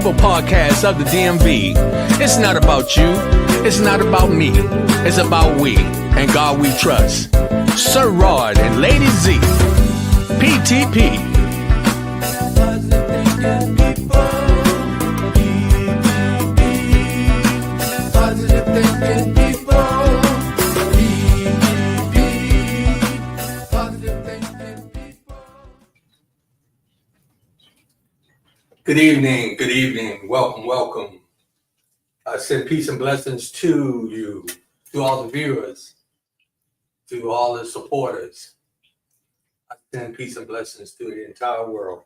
beautiful podcast of the DMV. It's not about you. It's not about me. It's about we and God we trust. Sir Rod and Lady Z. PTP. Positive thinking people. Positive thinking people. Good evening. Welcome. I send peace and blessings to you, to all the viewers, to all the supporters. I send peace and blessings to the entire world.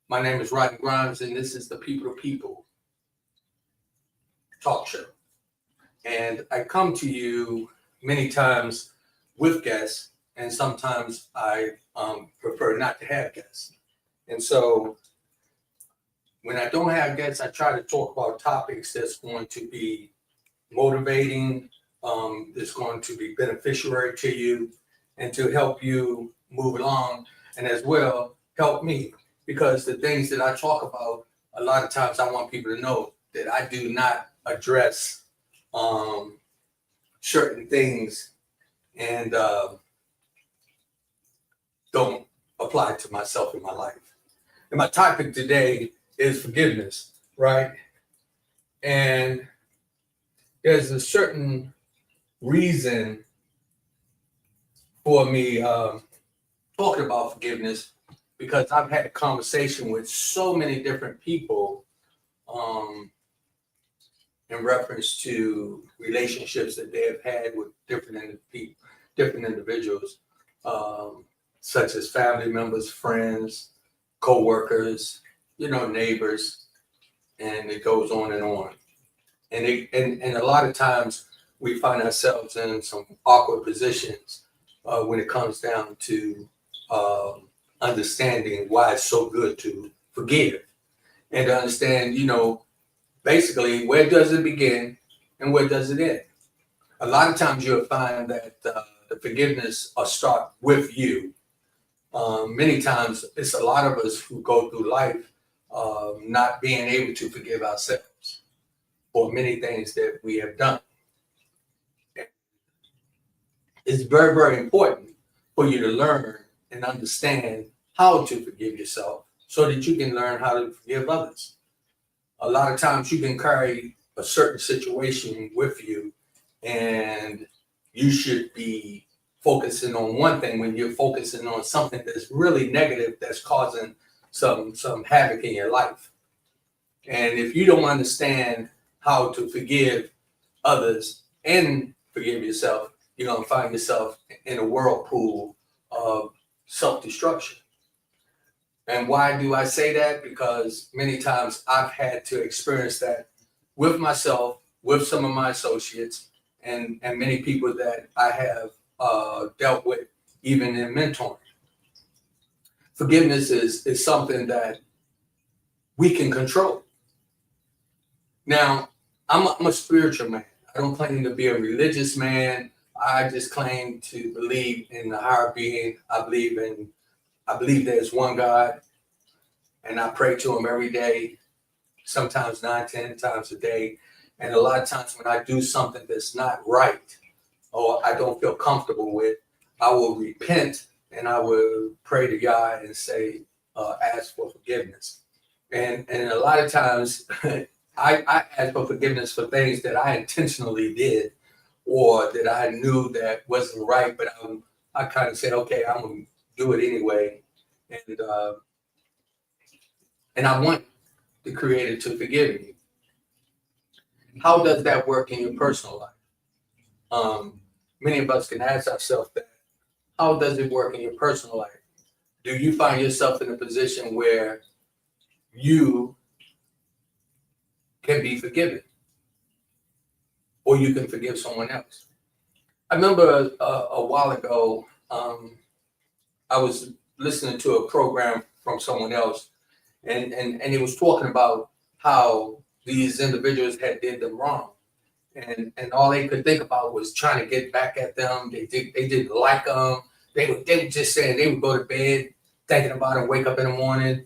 My name is Rodney and this is the People to People talk show. And I come to you many times with guests, and sometimes I prefer not to have guests. And so when I don't have guests, I try to talk about topics that's going to be motivating, that's going to be beneficiary to you, and to help you move along, and as well help me. Because the things that I talk about, a lot of times I want people to know that I do not address certain things and don't apply to myself in my life. And my topic today is forgiveness, right? And there's a certain reason for me talking about forgiveness, because I've had a conversation with so many different people in reference to relationships that they have had with different individuals, such as family members, friends, co-workers, neighbors, and it goes on and on. And a lot of times we find ourselves in some awkward positions when it comes down to understanding why it's so good to forgive, and to understand, basically, where does it begin and where does it end? A lot of times you'll find that the forgiveness will start with you. Many times it's a lot of us who go through life not being able to forgive ourselves for many things that we have done. It's very, very important for you to learn and understand how to forgive yourself so that you can learn how to forgive others. A lot of times you can carry a certain situation with you, and you should be focusing on one thing when you're focusing on something that's really negative, that's causing some havoc in your life. And if you don't understand how to forgive others and forgive yourself, you're going to find yourself in a whirlpool of self-destruction. And why do I say that? Because many times I've had to experience that with myself, with some of my associates, and many people that I have dealt with, even in mentoring. Forgiveness is something that we can control. Now, I'm a spiritual man. I don't claim to be a religious man. I just claim to believe in the higher being. I believe there's one God, and I pray to him every day, sometimes 9-10 times a day. And a lot of times when I do something that's not right or I don't feel comfortable with, I will repent and I will pray to God and say, ask for forgiveness. And a lot of times I ask for forgiveness for things that I intentionally did or that I knew that wasn't right, but I kind of said, okay, I'm going to do it anyway. And I want the Creator to forgive me. How does that work in your personal life? Many of us can ask ourselves that. How does it work in your personal life? Do you find yourself in a position where you can be forgiven, or you can forgive someone else? I remember a while ago, I was listening to a program from someone else, and he was talking about how these individuals had did them wrong, and all they could think about was trying to get back at them. They didn't like them. They were just saying they would go to bed thinking about them, wake up in the morning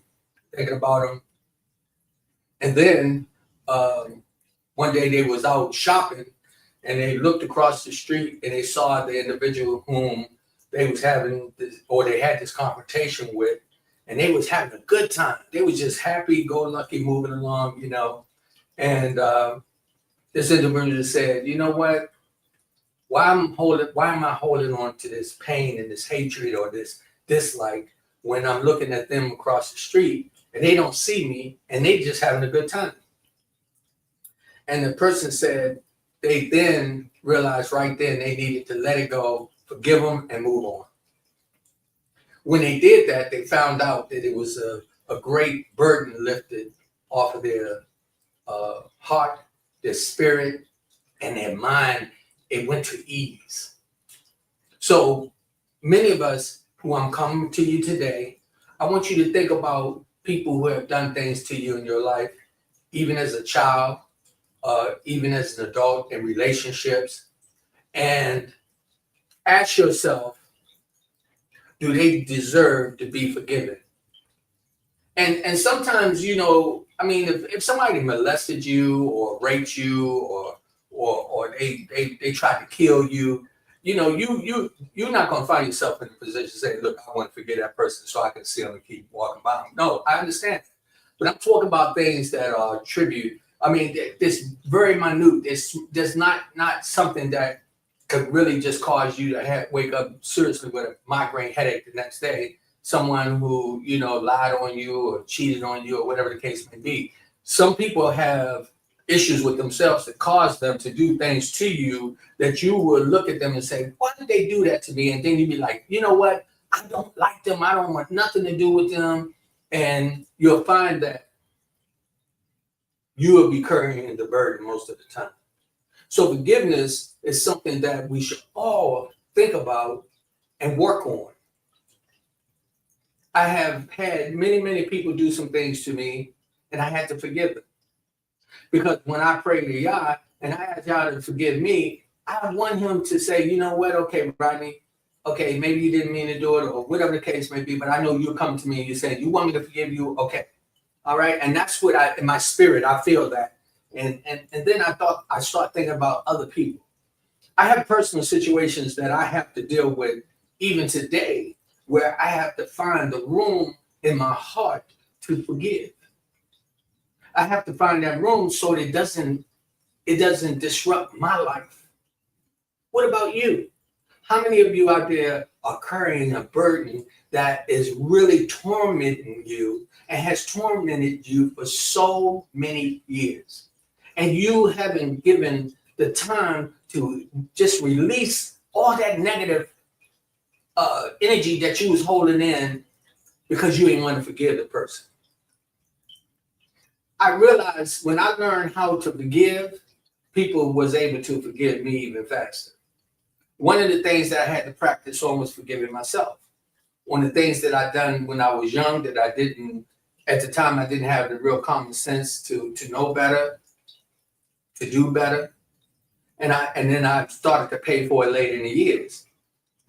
thinking about them. And then one day they was out shopping and they looked across the street and they saw the individual whom they was having this, or they had this confrontation with, and they was having a good time. They was just happy, go lucky, moving along, you know. And this individual said, you know what? Why am I holding on to this pain and this hatred or this dislike when I'm looking at them across the street and they don't see me and they just having a good time? And the person said they then realized right then they needed to let it go, forgive them, and move on. When they did that, they found out that it was a great burden lifted off of their heart, their spirit, and their mind. It went to ease. So many of us who I'm coming to you today, I want you to think about people who have done things to you in your life, even as a child, even as an adult in relationships, and ask yourself, do they deserve to be forgiven? And sometimes, you know, I mean, if somebody molested you or raped you or they tried to kill you, you know, you're not gonna find yourself in a position to say, look, I want to forget that person so I can see them and keep walking by them. No, I understand. But I'm talking about things that are tribute. I mean, this very minute. There's not something that could really just cause you to wake up seriously with a migraine headache the next day. Someone who, you know, lied on you or cheated on you or whatever the case may be. Some people have issues with themselves that cause them to do things to you that you would look at them and say, why did they do that to me? And then you'd be like, you know what? I don't like them. I don't want nothing to do with them. And you'll find that you will be carrying the burden most of the time. So forgiveness is something that we should all think about and work on. I have had many people do some things to me, and I had to forgive them. Because when I pray to Yah and I ask Yah to forgive me, I want him to say, you know what, okay, Rodney, okay, maybe you didn't mean to do it or whatever the case may be, but I know you'll come to me and you say, you want me to forgive you? Okay. All right. And that's what in my spirit, I feel that. And then I start thinking about other people. I have personal situations that I have to deal with even today where I have to find the room in my heart to forgive. I have to find that room so it doesn't disrupt my life. What about you? How many of you out there are carrying a burden that is really tormenting you and has tormented you for so many years? And you haven't given the time to just release all that negative energy that you was holding in because you didn't want to forgive the person. I realized when I learned how to forgive, people was able to forgive me even faster. One of the things that I had to practice on was forgiving myself. One of the things that I done when I was young that I didn't, at the time, I didn't have the real common sense to know better, to do better. And then I started to pay for it later in the years.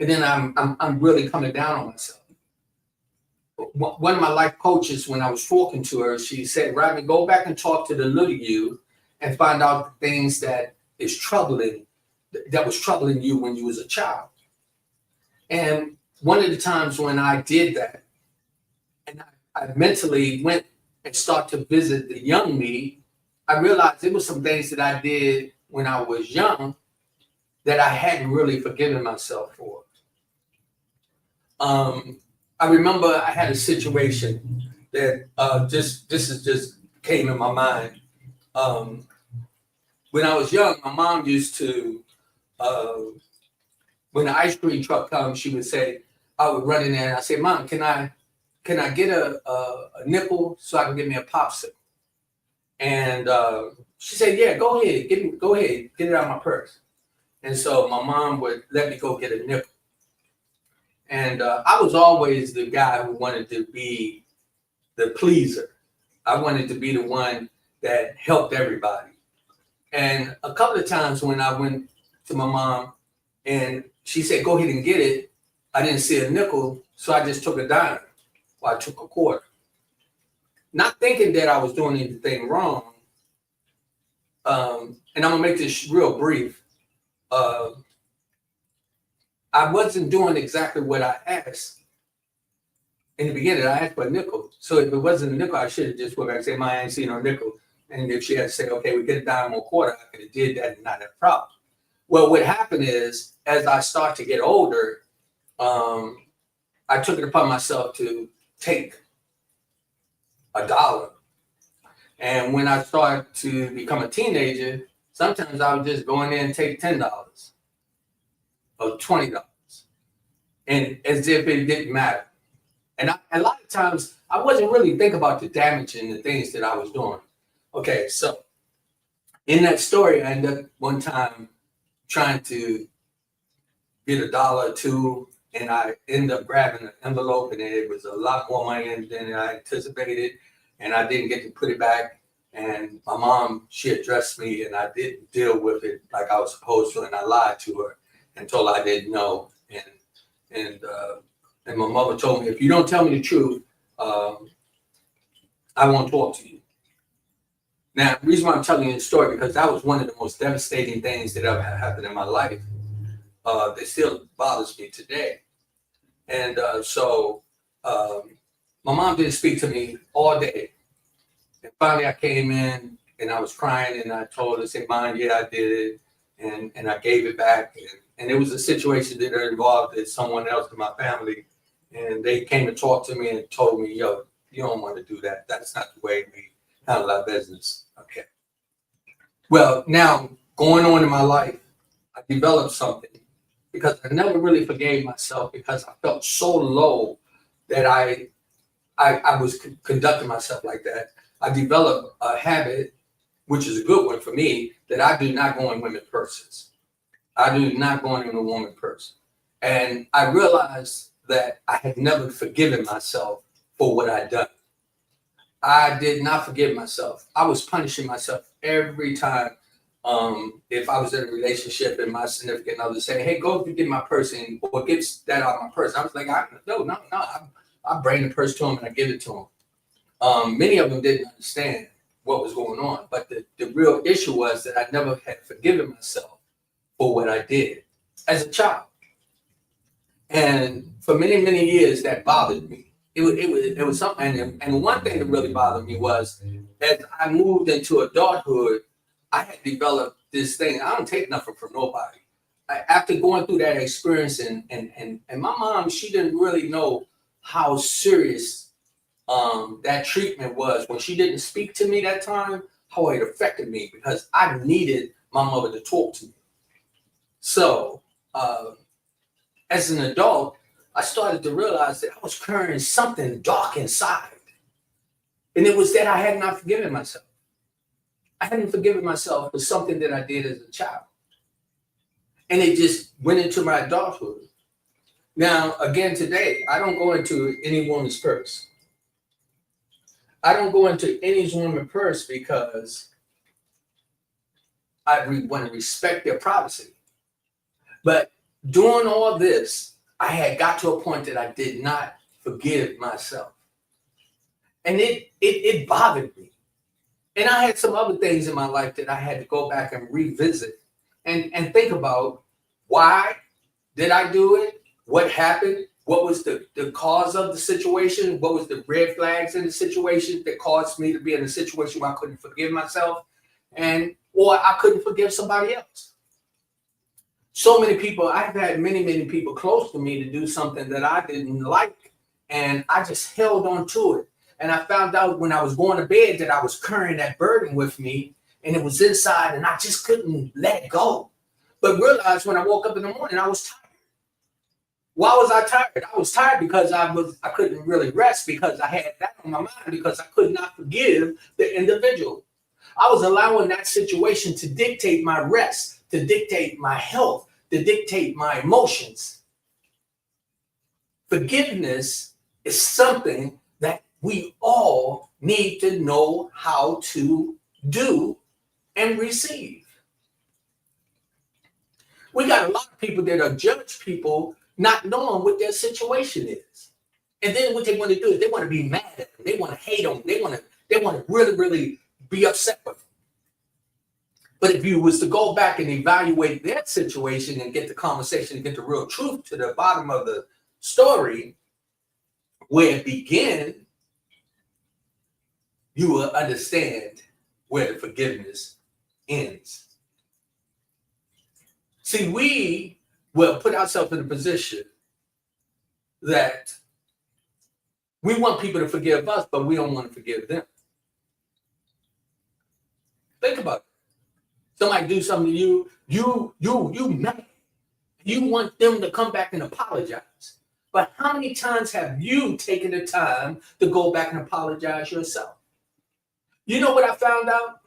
And then I'm really coming down on myself. One of my life coaches, when I was talking to her, she said, Rodney, go back and talk to the little you and find out the things that was troubling you when you was a child. And one of the times when I did that, and I mentally went and started to visit the young me, I realized there was some things that I did when I was young that I hadn't really forgiven myself for. I remember I had a situation that just came in my mind. When I was young, my mom used to, when the ice cream truck comes, she would say, I would run in there and I say, Mom, can I get a nickel so I can get me a popsicle? And she said, yeah, go ahead, get it out of my purse. And so my mom would let me go get a nickel. And I was always the guy who wanted to be the pleaser. I wanted to be the one that helped everybody. And a couple of times when I went to my mom and she said, go ahead and get it, I didn't see a nickel, so I just took a dime or I took a quarter. not thinking that I was doing anything wrong. And I'm gonna make this real brief. Uh, I wasn't doing exactly what I asked in the beginning. I asked for a nickel. So if it wasn't a nickel, I should have just went back and said, I ain't seen no nickel. And if she had to say, okay, we get a dime or quarter, I could have did that and not have a problem. Well, what happened is, as I start to get older, I took it upon myself to take $1. And when I started to become a teenager, sometimes I would just go in there and take $10 or $20, and as if it didn't matter. And a lot of times I wasn't really thinking about the damage and the things that I was doing. Okay, so in that story, I ended up one time trying to get $1 or $2, and I ended up grabbing an envelope, and it was a lot more money than I anticipated, and I didn't get to put it back. And my mom, she addressed me, and I didn't deal with it like I was supposed to, and I lied to her and told her I didn't know. And my mother told me, if you don't tell me the truth, I won't talk to you. Now, the reason why I'm telling you this story, because that was one of the most devastating things that ever happened in my life. That still bothers me today. And so my mom didn't speak to me all day. And finally I came in and I was crying, and I told her, say, Mom, yeah, I did it. And I gave it back. And it was a situation that involved someone else in my family. And they came and talked to me and told me, yo, you don't want to do that. That's not the way we handle our business. Okay. Well, now going on in my life, I developed something, because I never really forgave myself, because I felt so low that I was conducting myself like that. I developed a habit, which is a good one for me, that I do not go in women's purses. I do not go in a woman's purse. And I realized that I had never forgiven myself for what I'd done. I did not forgive myself. I was punishing myself every time. If I was in a relationship and my significant other say, hey, go get my purse, or get that out of my purse, I was like, no. I bring the purse to him and I give it to him. Many of them didn't understand what was going on, but the real issue was that I never had forgiven myself for what I did as a child. And for many, many years, that bothered me. It was something. And one thing that really bothered me was, as I moved into adulthood, I had developed this thing. I don't take nothing from nobody. After going through that experience, and my mom, she didn't really know how serious that treatment was when she didn't speak to me that time, how it affected me, because I needed my mother to talk to me. So as an adult, I started to realize that I was carrying something dark inside. And it was that I had not forgiven myself. I hadn't forgiven myself for something that I did as a child. And it just went into my adulthood. Now, again, today, I don't go into any woman's purse. I don't go into any woman's purse because I want to respect their privacy. But doing all this, I had got to a point that I did not forgive myself. And it bothered me. And I had some other things in my life that I had to go back and revisit and think about, why did I do it? What happened? What was the cause of the situation? What was the red flags in the situation that caused me to be in a situation where I couldn't forgive myself, or I couldn't forgive somebody else? So many people, I've had many, many people close to me to do something that I didn't like, and I just held on to it. And I found out when I was going to bed that I was carrying that burden with me, and it was inside, and I just couldn't let it go. But realized when I woke up in the morning, I was tired. Why was I tired? I was tired because I couldn't really rest, because I had that on my mind, because I could not forgive the individual. I was allowing that situation to dictate my rest, to dictate my health, to dictate my emotions. Forgiveness is something that we all need to know how to do and receive. We got a lot of people that are judge people not knowing what their situation is. And then what they want to do is they want to be mad at them. him. They want to hate him. They want to really, really be upset with him. But if you was to go back and evaluate that situation and get the conversation and get the real truth to the bottom of the story, where it began, you will understand where the forgiveness ends. See, we will put ourselves in a position that we want people to forgive us, but we don't want to forgive them. Think about it. Somebody do something to you, you mad. You want them to come back and apologize. But how many times have you taken the time to go back and apologize yourself? You know what I found out?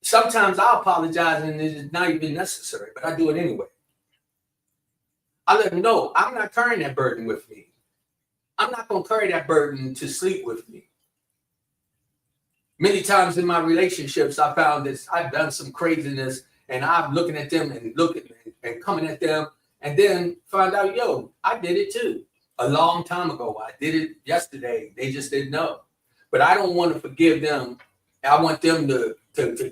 Sometimes I apologize and it's not even necessary, but I do it anyway. I let them know I'm not carrying that burden with me. I'm not going to carry that burden to sleep with me. Many times in my relationships, I found this, I've done some craziness and I'm looking at them and looking and coming at them and then find out, yo, I did it too. A long time ago. I did it yesterday. They just didn't know. But I don't want to forgive them. I want them to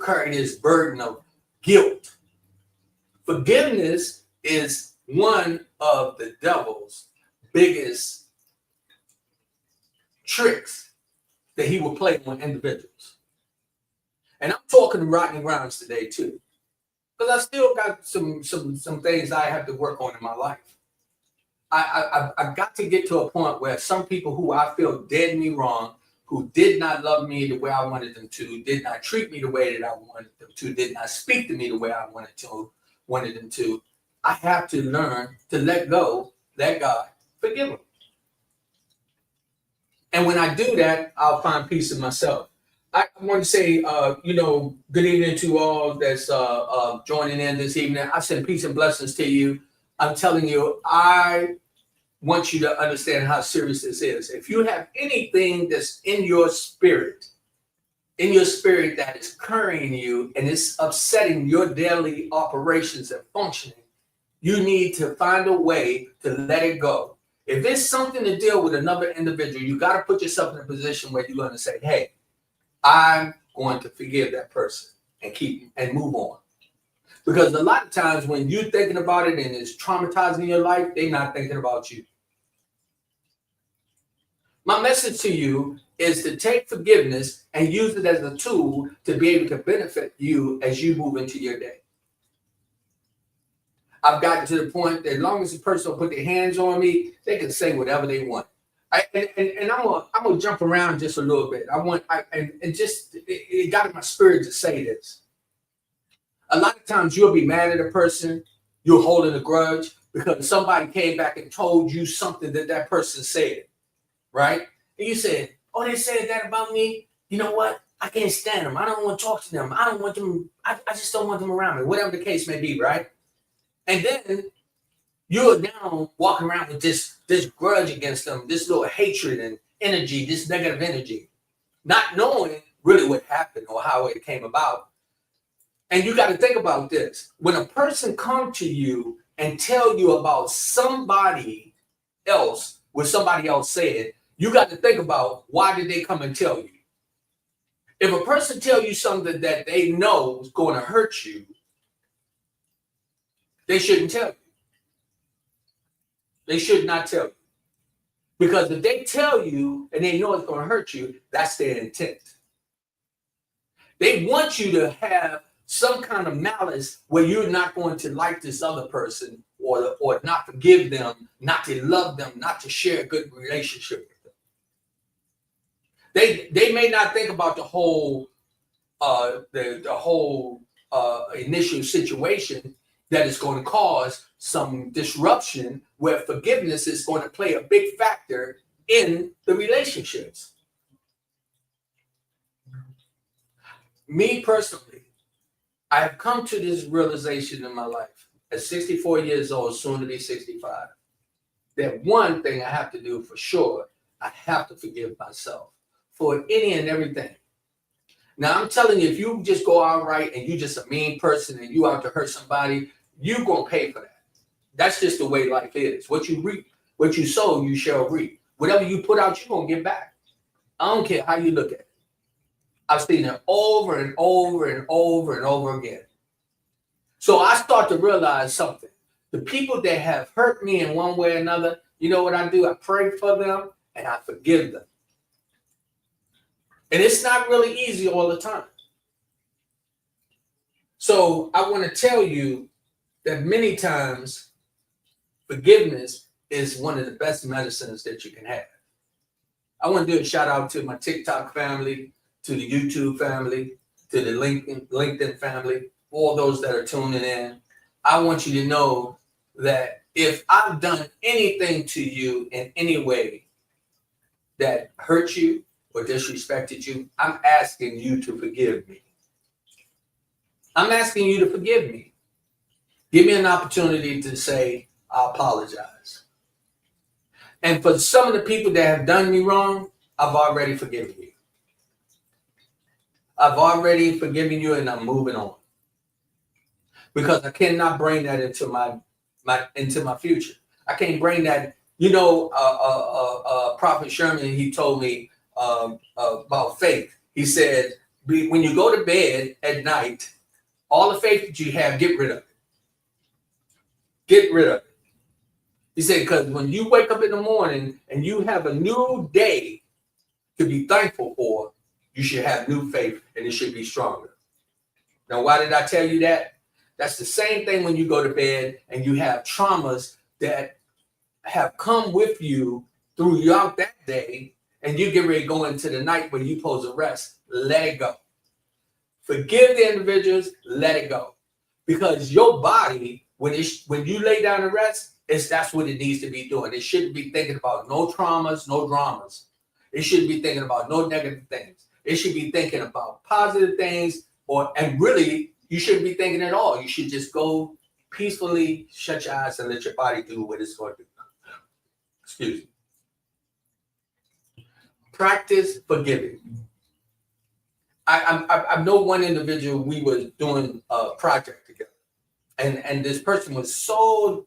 carry this burden of guilt. Forgiveness is one of the devil's biggest tricks that he will play on individuals. And I'm talking to Rodney Rounds today too, because I still got some things I have to work on in my life. I got to get to a point where some people who I feel did me wrong, who did not love me the way I wanted them to, did not treat me the way that I wanted them to, did not speak to me the way I wanted them to, I have to learn to let go, let God forgive them. And when I do that, I'll find peace in myself. I want to say, good evening to all that's joining in this evening. I send peace and blessings to you. I'm telling you, I want you to understand how serious this is. If you have anything that's in your spirit that is carrying you and it's upsetting your daily operations and functioning, you need to find a way to let it go. If it's something to deal with another individual, you got to put yourself in a position where you're going to say, hey, I'm going to forgive that person and move on. Because a lot of times when you're thinking about it and it's traumatizing your life, they're not thinking about you. My message to you is to take forgiveness and use it as a tool to be able to benefit you as you move into your day. I've gotten to the point that as long as the person will put their hands on me, they can say whatever they want. And I'm gonna jump around just a little bit. It got in my spirit to say this. A lot of times you'll be mad at a person, you're holding a grudge because somebody came back and told you something that person said, right? And you said, oh, they said that about me. You know what? I can't stand them. I don't want to talk to them. I don't want them. I just don't want them around me, whatever the case may be, right? And then you're now walking around with this grudge against them, this little hatred and energy, this negative energy, not knowing really what happened or how it came about. And you got to think about this. When a person comes to you and tell you about somebody else, what somebody else said, you got to think about why did they come and tell you? If a person tell you something that they know is going to hurt you, they shouldn't tell you. They should not tell you. Because if they tell you and they know it's going to hurt you, that's their intent. They want you to have some kind of malice where you're not going to like this other person or not forgive them, not to love them, not to share a good relationship with them. They may not think about the whole initial situation that is going to cause some disruption where forgiveness is going to play a big factor in the relationships. Me personally, I have come to this realization in my life at 64 years old, soon to be 65, that one thing I have to do for sure, I have to forgive myself for any and everything. Now, I'm telling you, if you just go out right and you're just a mean person and you out to hurt somebody, you're going to pay for that. That's just the way life is. What you reap, what you sow, you shall reap. Whatever you put out, you're going to get back. I don't care how you look at it. I've seen it over and over and over and over again. So I start to realize something. The people that have hurt me in one way or another, you know what I do? I pray for them and I forgive them. And it's not really easy all the time. So I want to tell you that many times forgiveness is one of the best medicines that you can have. I want to do a shout out to my TikTok family, to the YouTube family, to the LinkedIn family, all those that are tuning in. I want you to know that if I've done anything to you in any way that hurt you or disrespected you, I'm asking you to forgive me. I'm asking you to forgive me. Give me an opportunity to say, I apologize. And for some of the people that have done me wrong, I've already forgiven you. I've already forgiven you and I'm moving on. Because I cannot bring that into my future. I can't bring that. You know, Prophet Sherman, he told me about faith. He said, when you go to bed at night, all the faith that you have, get rid of it. Get rid of it. He said, because when you wake up in the morning and you have a new day to be thankful for, you should have new faith and it should be stronger. Now, why did I tell you that? That's the same thing when you go to bed and you have traumas that have come with you throughout that day, and you get ready to go into the night where you're supposed to rest. Let it go. Forgive the individuals. Let it go. Because your body, when you lay down to rest, that's what it needs to be doing. It shouldn't be thinking about no traumas, no dramas. It shouldn't be thinking about no negative things. It should be thinking about positive things, and really, you shouldn't be thinking at all. You should just go peacefully, shut your eyes, and let your body do what it's going to do. Excuse me. Practice forgiving. I know one individual, we were doing a project together, and this person was so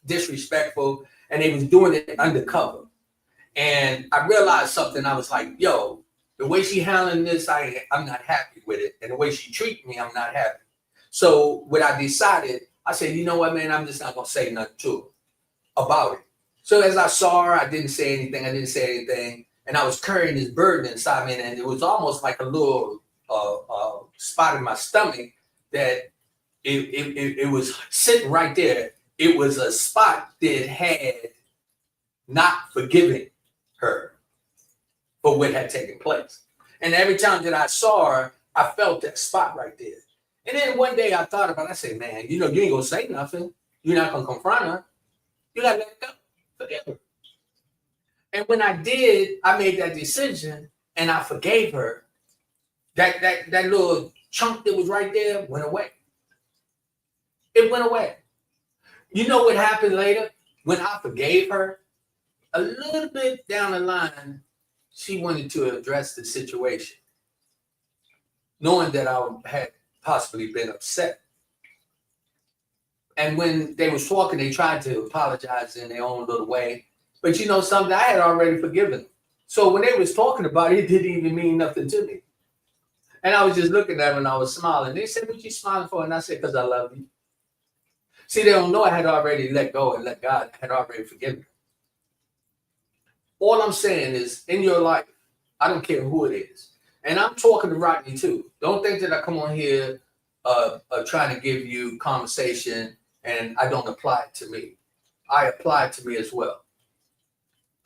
disrespectful, and they was doing it undercover. And I realized something. I was like, yo, the way she handling this, I'm not happy with it. And the way she treated me, I'm not happy. So what I decided, I said, you know what, man, I'm just not going to say nothing to her about it. So as I saw her, I didn't say anything. And I was carrying this burden inside me. And it was almost like a little spot in my stomach that it was sitting right there. It was a spot that had not forgiven her for what had taken place. And every time that I saw her, I felt that spot right there. And then one day I thought about it. I said, man, you ain't going to say nothing. You're not going to confront her. You got to let it go. Forgive her. And when I did, I made that decision and I forgave her. That little chunk that was right there went away. It went away. You know what happened later? When I forgave her, a little bit down the line, she wanted to address the situation, knowing that I had possibly been upset. And when they was talking, they tried to apologize in their own little way. But you know something, I had already forgiven them. So when they was talking about it, it didn't even mean nothing to me. And I was just looking at them and I was smiling. They said, what you smiling for? And I said, because I love you. See, they don't know I had already let go and let God. I had already forgiven them. All I'm saying is, in your life, I don't care who it is. And I'm talking to Rodney too. Don't think that I come on here trying to give you conversation and I don't apply it to me. I apply it to me as well.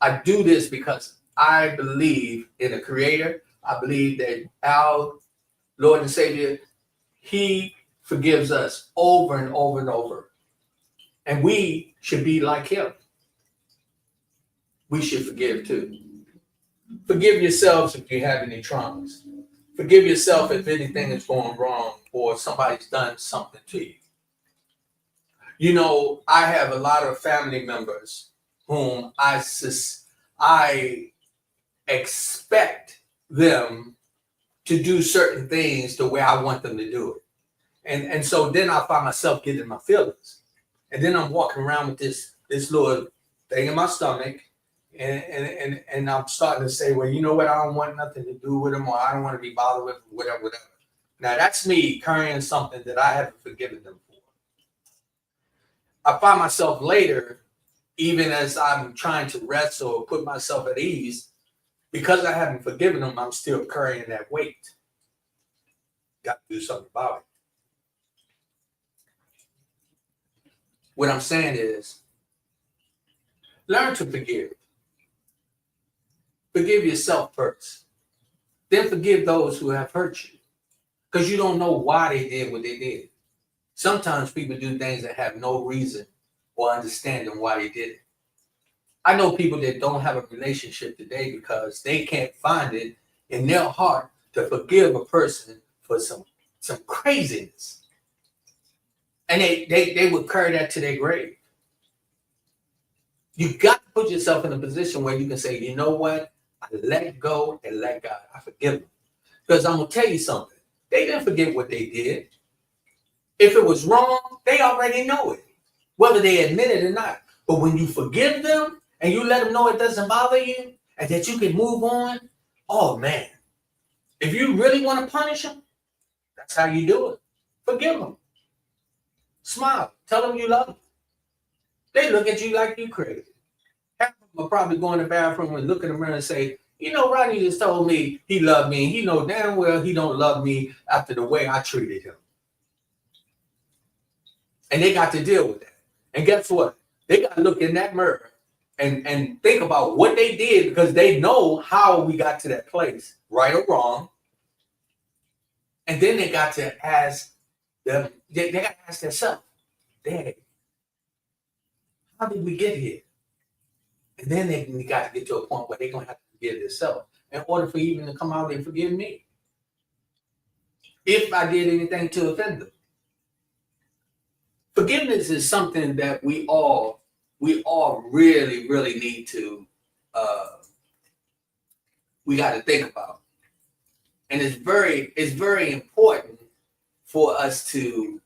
I do this because I believe in a creator. I believe that our Lord and Savior, he forgives us over and over and over. And we should be like him. We should forgive too. Forgive yourselves if you have any traumas. Forgive yourself if anything is going wrong or somebody's done something to you. You know, I have a lot of family members whom I expect them to do certain things the way I want them to do it. And so then I find myself getting my feelings. And then I'm walking around with this little thing in my stomach. And I'm starting to say, well, you know what? I don't want nothing to do with them, or I don't want to be bothered with them, whatever, whatever. Now that's me carrying something that I haven't forgiven them for. I find myself later, even as I'm trying to rest or put myself at ease, because I haven't forgiven them, I'm still carrying that weight. Got to do something about it. What I'm saying is, learn to forgive. Forgive yourself first. Then forgive those who have hurt you. Because you don't know why they did what they did. Sometimes people do things that have no reason or understanding why they did it. I know people that don't have a relationship today because they can't find it in their heart to forgive a person for some craziness. And they would carry that to their grave. You got to put yourself in a position where you can say, you know what? I let go and let God. I forgive them. Because I'm going to tell you something. They didn't forget what they did. If it was wrong, they already know it, whether they admit it or not. But when you forgive them and you let them know it doesn't bother you and that you can move on, oh man, if you really want to punish them, that's how you do it. Forgive them. Smile. Tell them you love them. They look at you like you crazy. Half of them will probably go in the bathroom and look in the mirror and say, you know, Rodney just told me he loved me. He know damn well he don't love me after the way I treated him. And they got to deal with that. And guess what? They got to look in that mirror and think about what they did because they know how we got to that place, right or wrong. And then they got to ask them, they got to ask themselves, Dad, how did we get here? And then they got to get to a point where they're going to have to forgive themselves in order for even to come out and forgive me. If I did anything to offend them. Forgiveness is something that we all really, really need to, we got to think about. And it's very important for us to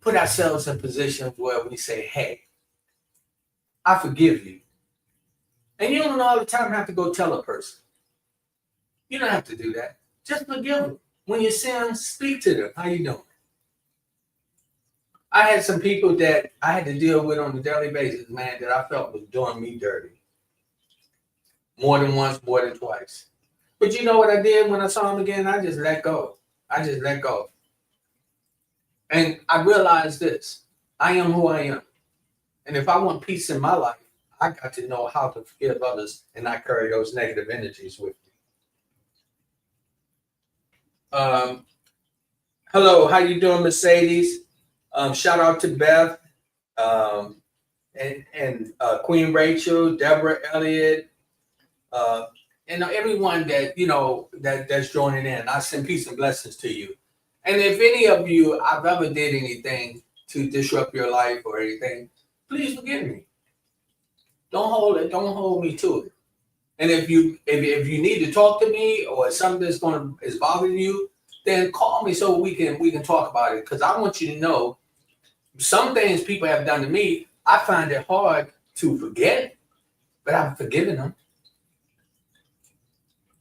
put ourselves in positions where we say, hey, I forgive you. And you don't all the time have to go tell a person. You don't have to do that. Just forgive them. When you see them, speak to them. How you doing? I had some people that I had to deal with on a daily basis, man, that I felt was doing me dirty. More than once, more than twice. But you know what I did when I saw them again? I just let go. I just let go. And I realized this. I am who I am. And if I want peace in my life, I got to know how to forgive others and not carry those negative energies with me. Hello, how you doing, Mercedes? Shout out to Beth and Queen Rachel, Deborah Elliott, and everyone that that's joining in. I send peace and blessings to you. And if any of you I've ever did anything to disrupt your life or anything, please forgive me. Don't hold me to it. And if you need to talk to me or something that's is bothering you, then call me so we can talk about it. Because I want you to know some things people have done to me, I find it hard to forget, but I've forgiven them.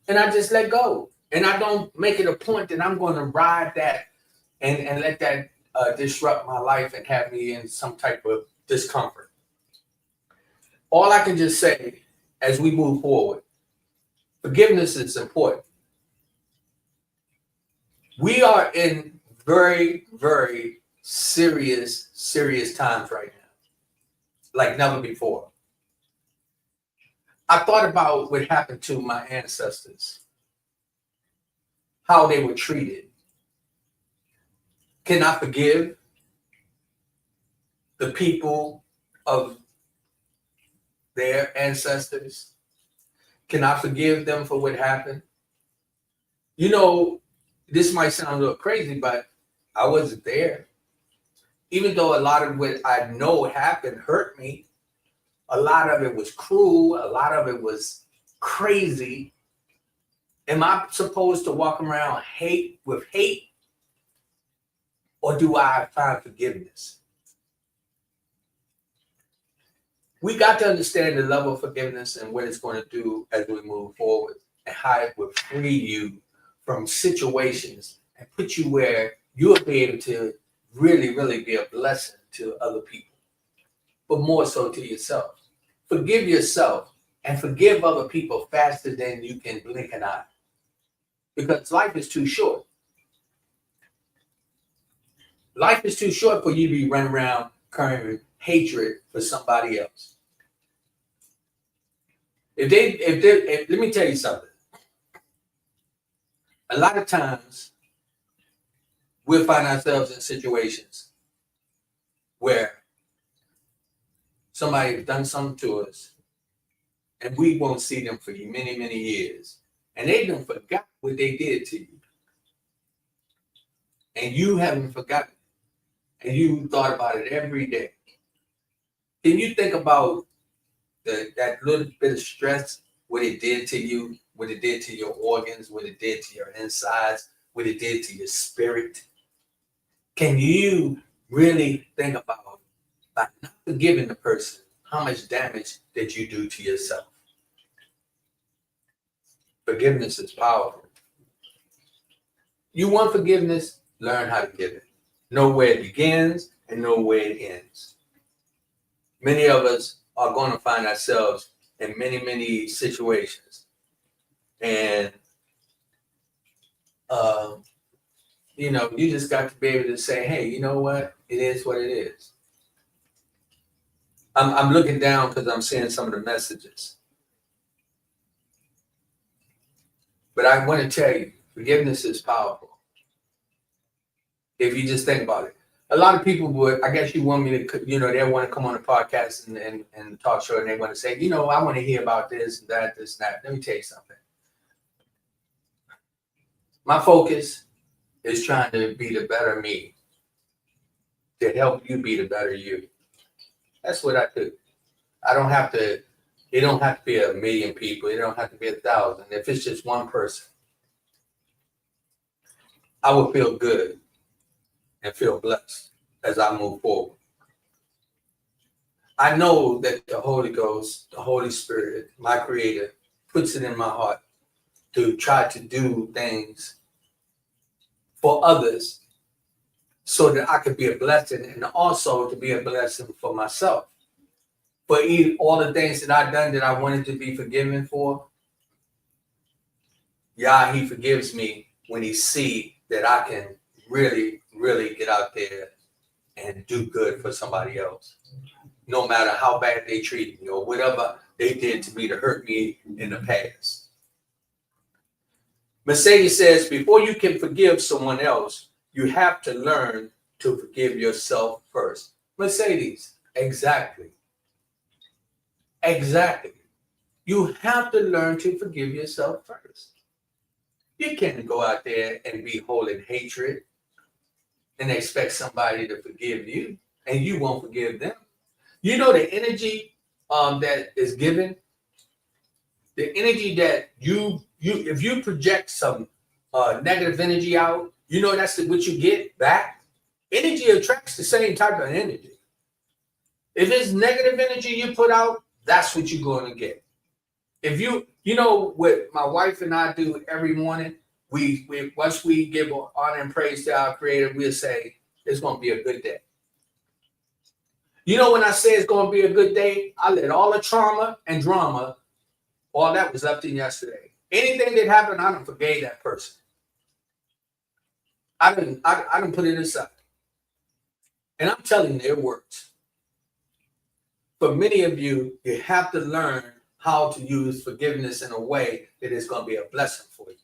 And I just let go. And I don't make it a point that I'm going to ride that and let that disrupt my life and have me in some type of discomfort. All I can just say as we move forward, forgiveness is important. We are in very, very serious times right now, like never before. I thought about what happened to my ancestors, how they were treated. Can I forgive the people of their ancestors? Can I forgive them for what happened? You know, this might sound a little crazy, but I wasn't there. Even though a lot of what I know happened hurt me, a lot of it was cruel, a lot of it was crazy. Am I supposed to walk around with hate? Or do I find forgiveness? We got to understand the level of forgiveness and what it's going to do as we move forward, and how it will free you from situations and put you where you'll be able to really, really be a blessing to other people, but more so to yourself. Forgive yourself and forgive other people faster than you can blink an eye, because life is too short. Life is too short for you to be running around carrying hatred for somebody else. Let me tell you something. A lot of times we'll find ourselves in situations where somebody has done something to us and we won't see them for many, many years. And they done forgot what they did to you. And you haven't forgotten. And you thought about it every day. Can you think about that little bit of stress, what it did to you, what it did to your organs, what it did to your insides, what it did to your spirit? Can you really think about, by not forgiving the person, how much damage did you do to yourself? Forgiveness is powerful. You want forgiveness? Learn how to give it. Know where it begins and know where it ends. Many of us are going to find ourselves in many, many situations. And, you just got to be able to say, hey, you know what? It is what it is. I'm looking down because I'm seeing some of the messages. But I want to tell you, forgiveness is powerful. If you just think about it. A lot of people would, I guess you want me to, they want to come on the podcast and talk show, and they want to say, I want to hear about this and that, this and that. Let me tell you something. My focus is trying to be the better me, to help you be the better you. That's what I do. It don't have to be 1 million people. It don't have to be 1,000. If it's just one person, I will feel good and feel blessed as I move forward. I know that the Holy Ghost, the Holy Spirit, my Creator, puts it in my heart to try to do things for others so that I could be a blessing, and also to be a blessing for myself. For all the things that I've done that I wanted to be forgiven for, He forgives me when He see that I can really, really get out there and do good for somebody else, no matter how bad they treated me or whatever they did to me to hurt me in the past. Mercedes says, before you can forgive someone else, you have to learn to forgive yourself first. Mercedes, exactly. Exactly. You have to learn to forgive yourself first. You can't go out there and be holding hatred and expect somebody to forgive you, and you won't forgive them. The energy that is given, the energy that you if you project some negative energy out, that's what you get back. Energy attracts the same type of energy. If it's negative energy you put out, that's what you're going to get. If what my wife and I do every morning, we once we give honor and praise to our Creator, we'll say it's going to be a good day. When I say it's going to be a good day, I let all the trauma and drama, all that was up to yesterday. Anything that happened, I done forgave that person. I done put it aside. And I'm telling you, it works. For many of you, you have to learn how to use forgiveness in a way that is going to be a blessing for you.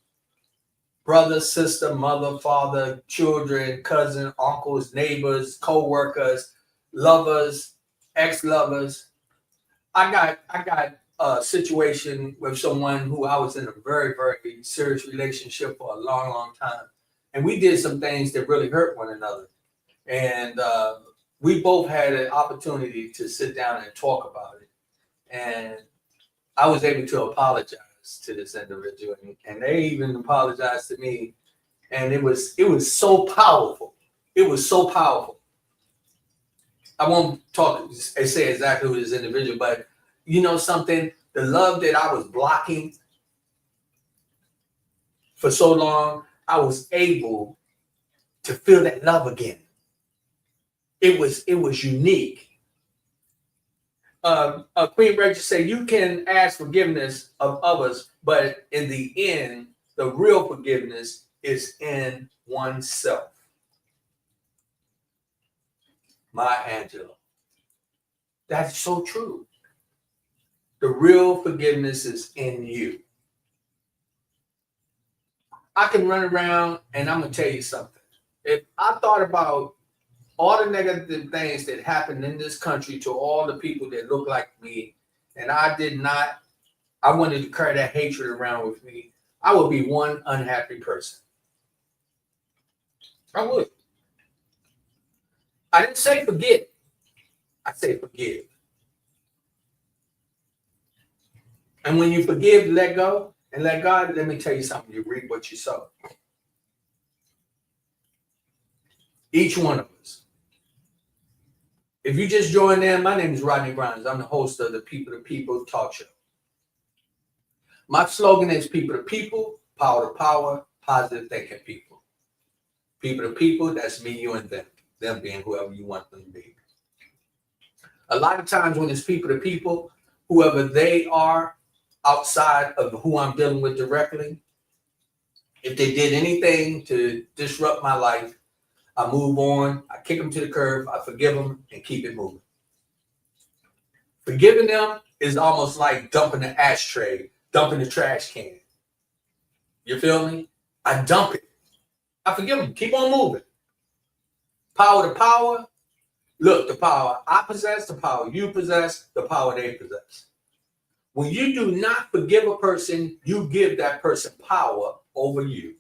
Brother, sister, mother, father, children, cousin, uncles, neighbors, co-workers, lovers, ex-lovers. I got a situation with someone who I was in a very, very serious relationship for a long, long time. And we did some things that really hurt one another. And we both had an opportunity to sit down and talk about it. And I was able to apologize to this individual, and they even apologized to me. And it was so powerful. It was so powerful. I won't talk and say exactly who this individual, but you know something, the love that I was blocking for so long, I was able to feel that love again. It was unique. Queen Rachel said, you can ask forgiveness of others, but in the end, the real forgiveness is in oneself. Maya Angelou. That's so true. The real forgiveness is in you. I can run around and I'm going to tell you something. If I thought about all the negative things that happened in this country to all the people that look like me, and I wanted to carry that hatred around with me, I would be one unhappy person. I would. I didn't say forget. I say forgive. And when you forgive, let go, and let God, let me tell you something, you reap what you sow. Each one of us. If you just joined in, my name is Rodney Grimes. I'm the host of the People to People talk show. My slogan is people to people, power to power, positive thinking people. People to people, that's me, you, and them. Them being whoever you want them to be. A lot of times when it's people to people, whoever they are outside of who I'm dealing with directly, if they did anything to disrupt my life, I move on, I kick them to the curb, I forgive them, and keep it moving. Forgiving them is almost like dumping the ashtray, dumping the trash can. You feel me? I dump it. I forgive them. Keep on moving. Power to power. Look, the power I possess, the power you possess, the power they possess. When you do not forgive a person, you give that person power over you.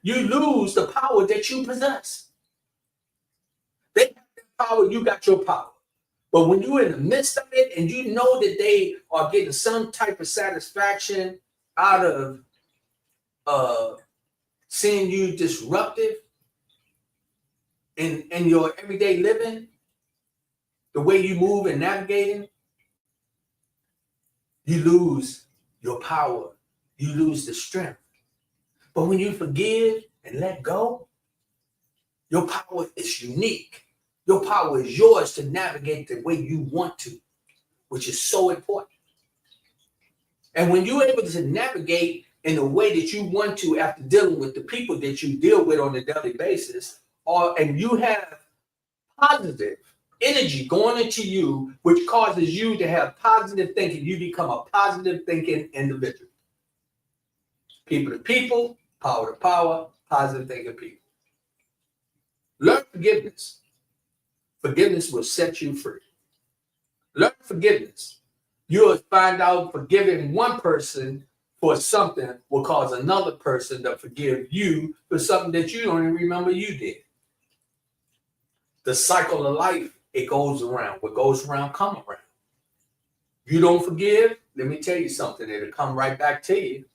You lose the power that you possess. They have their power, you got your power. But when you're in the midst of it and you know that they are getting some type of satisfaction out of seeing you disruptive in your everyday living, the way you move and navigating, you lose your power. You lose the strength. But when you forgive and let go, your power is unique. Your power is yours to navigate the way you want to, which is so important. And when you're able to navigate in the way that you want to after dealing with the people that you deal with on a daily basis, and you have positive energy going into you, which causes you to have positive thinking, you become a positive thinking individual. People to people, power to power, positive thinking people. Learn forgiveness. Forgiveness will set you free. Learn forgiveness. You'll find out forgiving one person for something will cause another person to forgive you for something that you don't even remember you did. The cycle of life, it goes around. What goes around, come around. You don't forgive, let me tell you something. It'll come right back to you.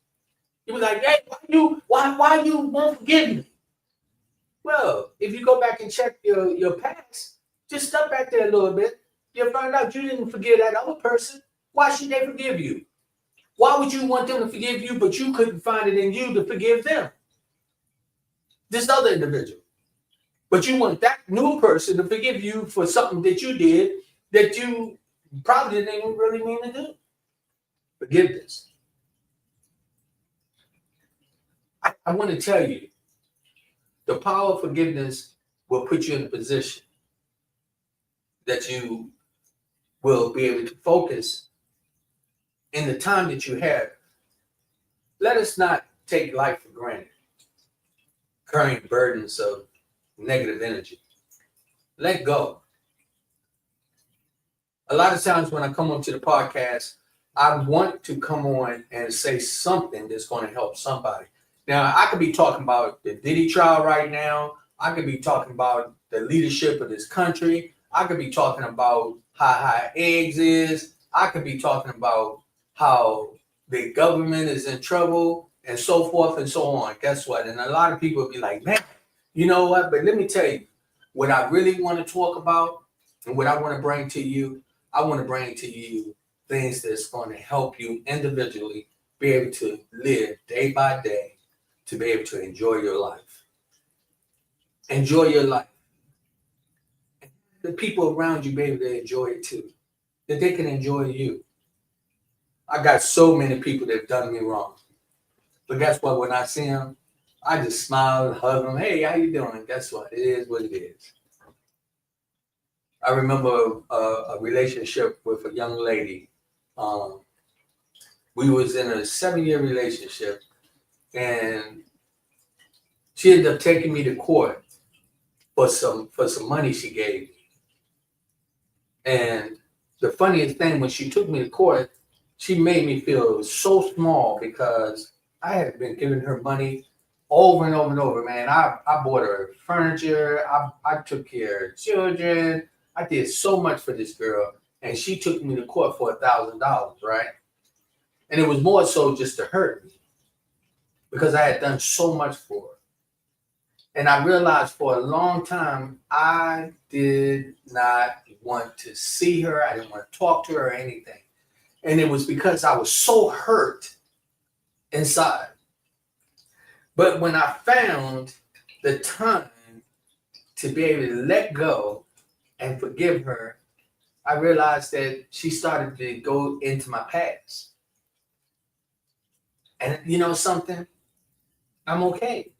You'll be like, hey, why you won't forgive me? Well, if you go back and check your past, just step back there a little bit, you'll find out you didn't forgive that other person. Why should they forgive you? Why would you want them to forgive you, but you couldn't find it in you to forgive them? This other individual. But you want that new person to forgive you for something that you did that you probably didn't even really mean to do. Forgiveness. I want to tell you, the power of forgiveness will put you in a position that you will be able to focus in the time that you have. Let us not take life for granted, carrying burdens of negative energy. Let go. A lot of times when I come onto the podcast, I want to come on and say something that's going to help somebody. Now, I could be talking about the Diddy trial right now. I could be talking about the leadership of this country. I could be talking about how high eggs is. I could be talking about how the government is in trouble and so forth and so on. Guess what? And a lot of people will be like, man, you know what? But let me tell you, what I really want to talk about And what I want to bring to you, I want to bring to you things that's going to help you individually be able to live day by day, to be able to enjoy your life. Enjoy your life. The people around you be able to enjoy it too. That they can enjoy you. I got so many people that have done me wrong. But guess what? When I see them, I just smile and hug them. Hey, how you doing? Guess what? It is what it is. I remember a relationship with a young lady. We was in a 7-year relationship, and she ended up taking me to court for some money she gave me. And the funniest thing, when she took me to court, she made me feel so small because I had been giving her money over and over and over, man. I bought her furniture. I took care of children. I did so much for this girl. And she took me to court for $1,000, right? And it was more so just to hurt me because I had done so much for her. And I realized for a long time, I did not want to see her. I didn't want to talk to her or anything. And it was because I was so hurt inside. But when I found the time to be able to let go and forgive her, I realized that she started to go into my past. And you know something? I'm okay.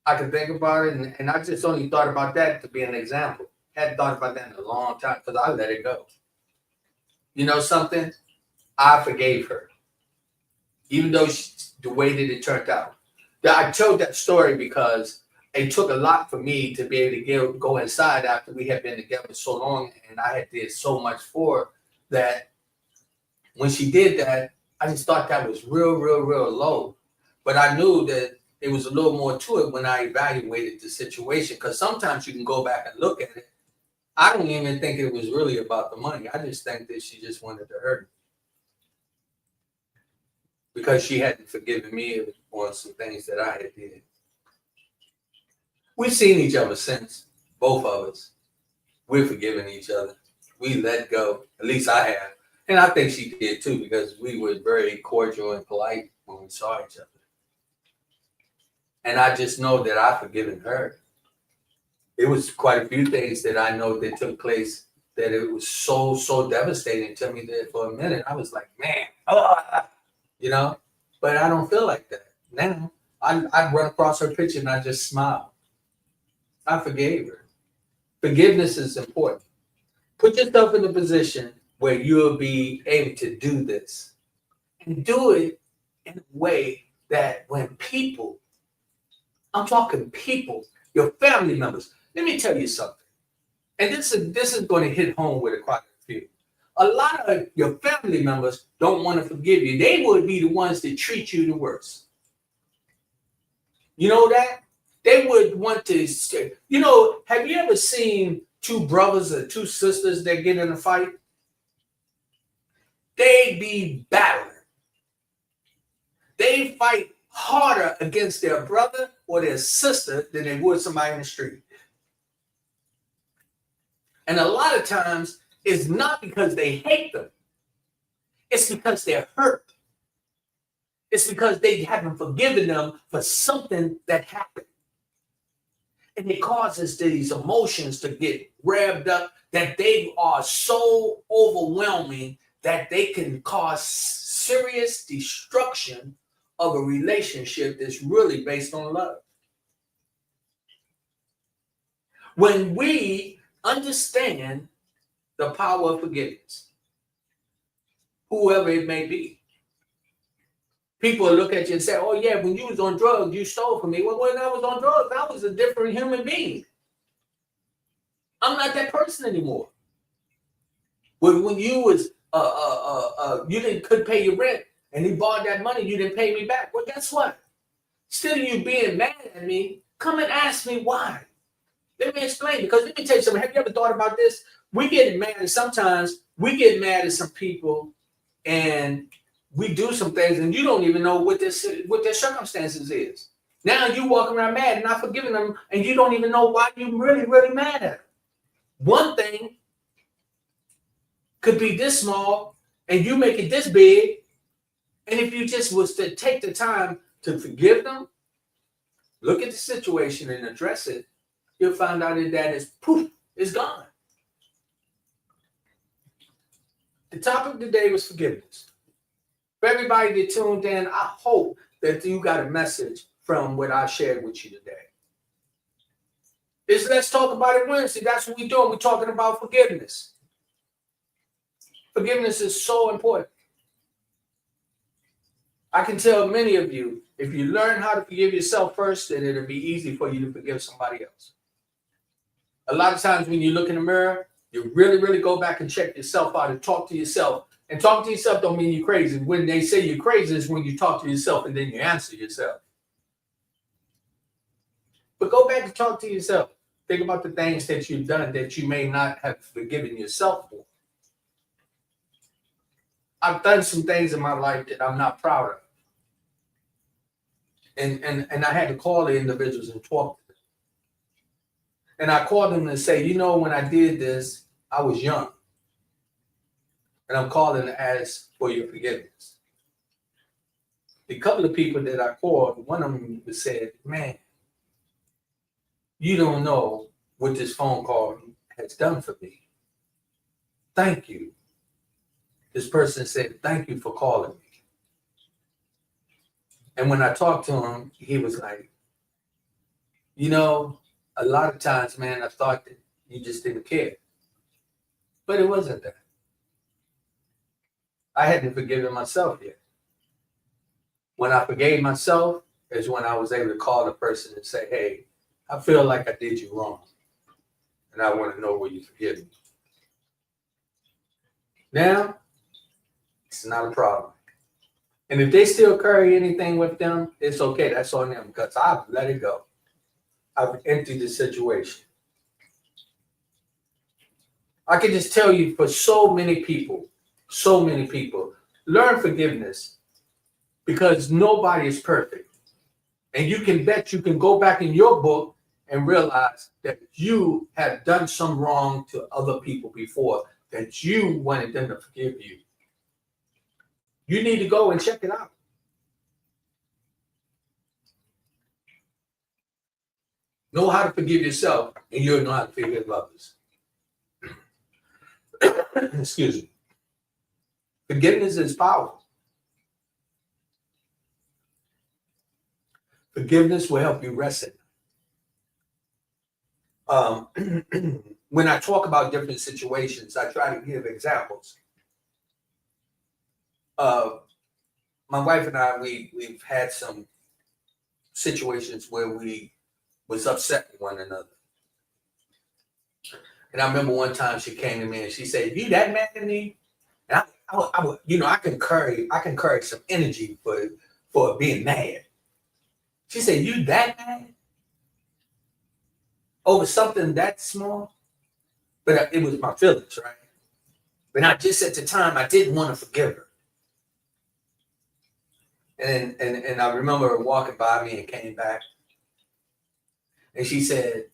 I can think about it, and I just only thought about that to be an example. Hadn't thought about that in a long time because I let it go. You know something? I forgave her, even though the way that it turned out. I told that story because it took a lot for me to be able to go inside after we had been together so long, and I had did so much for her that when she did that, I just thought that was real low. But I knew that there was a little more to it when I evaluated the situation, because sometimes you can go back and look at it. I don't even think it was really about the money. I just think that she just wanted to hurt me because she hadn't forgiven me on some things that I had did. We've seen each other since, both of us. We've forgiven each other. We let go. At least I have. And I think she did too, because we were very cordial and polite when we saw each other. And I just know that I've forgiven her. It was quite a few things that I know that took place that it was so devastating to me that for a minute I was like, man, you know, but I don't feel like that now. I run across her picture and I just smile. I forgave her. Forgiveness is important. Put yourself in a position where you'll be able to do this, and do it in a way that when people, I'm talking people, your family members. Let me tell you something, and this is going to hit home with quite a few. A lot of your family members don't want to forgive you. They would be the ones that treat you the worst. You know that? They would want to say, you know, have you ever seen two brothers or two sisters that get in a fight? They be battling. They fight harder against their brother or their sister than they would somebody in the street. And a lot of times, it's not because they hate them. It's because they're hurt. It's because they haven't forgiven them for something that happened. And it causes these emotions to get revved up that they are so overwhelming that they can cause serious destruction of a relationship that's really based on love. When we understand the power of forgiveness, whoever it may be, people will look at you and say, oh yeah, when you was on drugs, you stole from me. Well, when I was on drugs, I was a different human being. I'm not that person anymore. When you was you couldn't pay your rent and he borrowed that money, you didn't pay me back. Well, guess what? Instead of you being mad at me, come and ask me why. Let me explain, because let me tell you something. Have you ever thought about this? We get mad, and sometimes we get mad at some people and we do some things and you don't even know what their circumstances is. Now you walk around mad and not forgiving them, and you don't even know why you're really mad at them. One thing could be this small and you make it this big. And if you just was to take the time to forgive them, look at the situation and address it, you'll find out that is poof, it's gone. The topic of the day was forgiveness. For everybody that tuned in, I hope that you got a message from what I shared with you today. It's Let's Talk About It Wednesday. That's what we're doing. We're talking about forgiveness. Forgiveness is so important. I can tell many of you, if you learn how to forgive yourself first, then it'll be easy for you to forgive somebody else. A lot of times when you look in the mirror, you really, really go back and check yourself out and talk to yourself. And talk to yourself don't mean you're crazy. When they say you're crazy is when you talk to yourself and then you answer yourself. But go back and talk to yourself. Think about the things that you've done that you may not have forgiven yourself for. I've done some things in my life that I'm not proud of. And I had to call the individuals and talk to them. And I called them and say, when I did this, I was young. And I'm calling to ask for your forgiveness. A couple of people that I called, one of them said, man, you don't know what this phone call has done for me. Thank you. This person said, thank you for calling me. And when I talked to him, he was like, a lot of times, man, I thought that you just didn't care. But it wasn't that. I hadn't forgiven myself yet. When I forgave myself is when I was able to call the person and say, hey, I feel like I did you wrong. And I want to know where you forgive me. Now, it's not a problem. And if they still carry anything with them, it's okay. That's on them because I've let it go. I've emptied the situation. I can just tell you for so many people, learn forgiveness because nobody is perfect. And you can bet you can go back in your book and realize that you have done some wrong to other people before that you wanted them to forgive you. You need to go and check it out. Know how to forgive yourself, and you'll know how to forgive others. Excuse me. Forgiveness is powerful. Forgiveness will help you rest it. When I talk about different situations, I try to give examples. My wife and I, we've had some situations where we was upset with one another. And I remember one time she came to me and she said, "You that mad at me?" And I can carry some energy for being mad. She said, "You that mad over something that small?" But it was my feelings, right? But I just at the time I didn't want to forgive her. And I remember her walking by me and came back. And she said,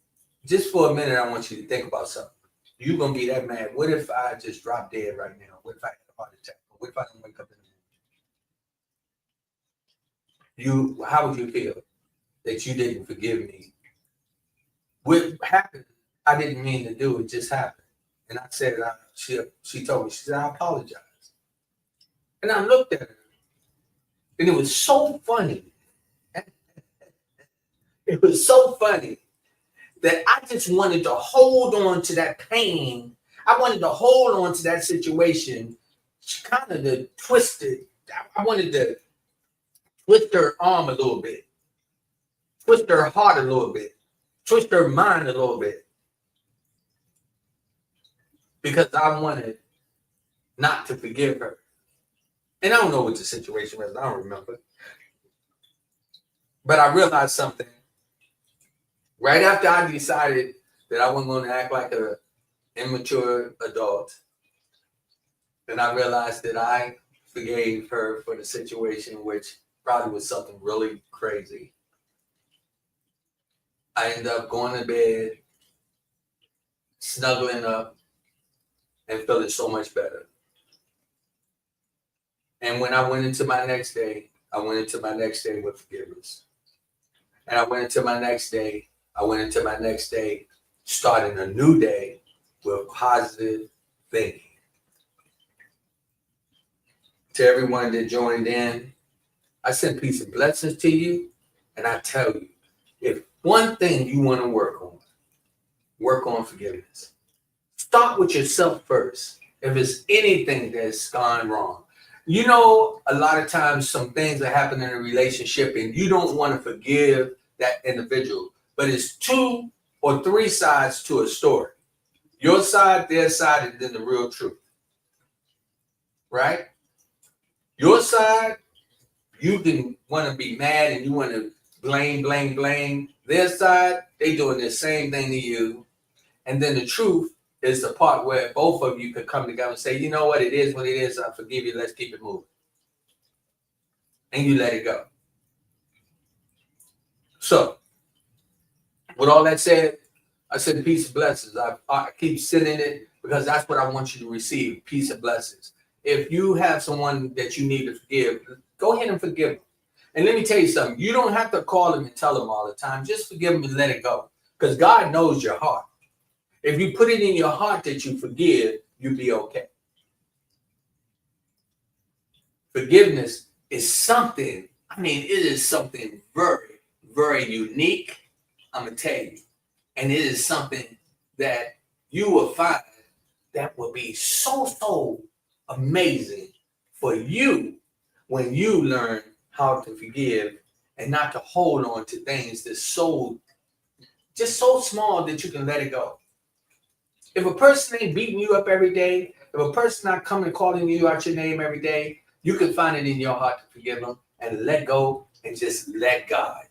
"Just for a minute, I want you to think about something. You're going to be that mad. What if I just drop dead right now? What if I had a heart attack? What if I don't wake up in the morning? How would you feel that you didn't forgive me? What happened, I didn't mean to do. It just happened." And I said, she told me, she said, "I apologize." And I looked at her. And it was so funny. It was so funny that I just wanted to hold on to that pain. I wanted to hold on to that situation, kind of to twist it. I wanted to twist her arm a little bit, twist her heart a little bit, twist her mind a little bit. Because I wanted not to forgive her. And I don't know what the situation was. I don't remember. But I realized something. Right after I decided that I wasn't going to act like an immature adult, and I realized that I forgave her for the situation, which probably was something really crazy. I ended up going to bed, snuggling up, and feeling so much better. And when I went into my next day, I went into my next day with forgiveness. And I went into my next day, starting a new day with positive thinking. To everyone that joined in, I send peace and blessings to you. And I tell you, if one thing you want to work on forgiveness. Start with yourself first. If it's anything that's gone wrong. You know, a lot of times some things that happen in a relationship and you don't want to forgive that individual, but it's 2 or 3 sides to a story. Your side, their side, and then the real truth. Right? Your side, you can want to be mad and you want to blame. Their side, they doing the same thing to you. And then the truth is the part where both of you could come together and say, you know what it is, I forgive you, let's keep it moving. And you let it go. So, with all that said, I said peace and blessings. I keep sending it because that's what I want you to receive, peace and blessings. If you have someone that you need to forgive, go ahead and forgive them. And let me tell you something. You don't have to call them and tell them all the time. Just forgive them and let it go. Because God knows your heart. If you put it in your heart that you forgive, you'll be okay. Forgiveness is something, it is something very, very unique, I'm going to tell you. And it is something that you will find that will be so amazing for you when you learn how to forgive and not to hold on to things that's so small that you can let it go. If a person ain't beating you up every day, if a person not coming and calling you out your name every day, you can find it in your heart to forgive them and let go and just let God.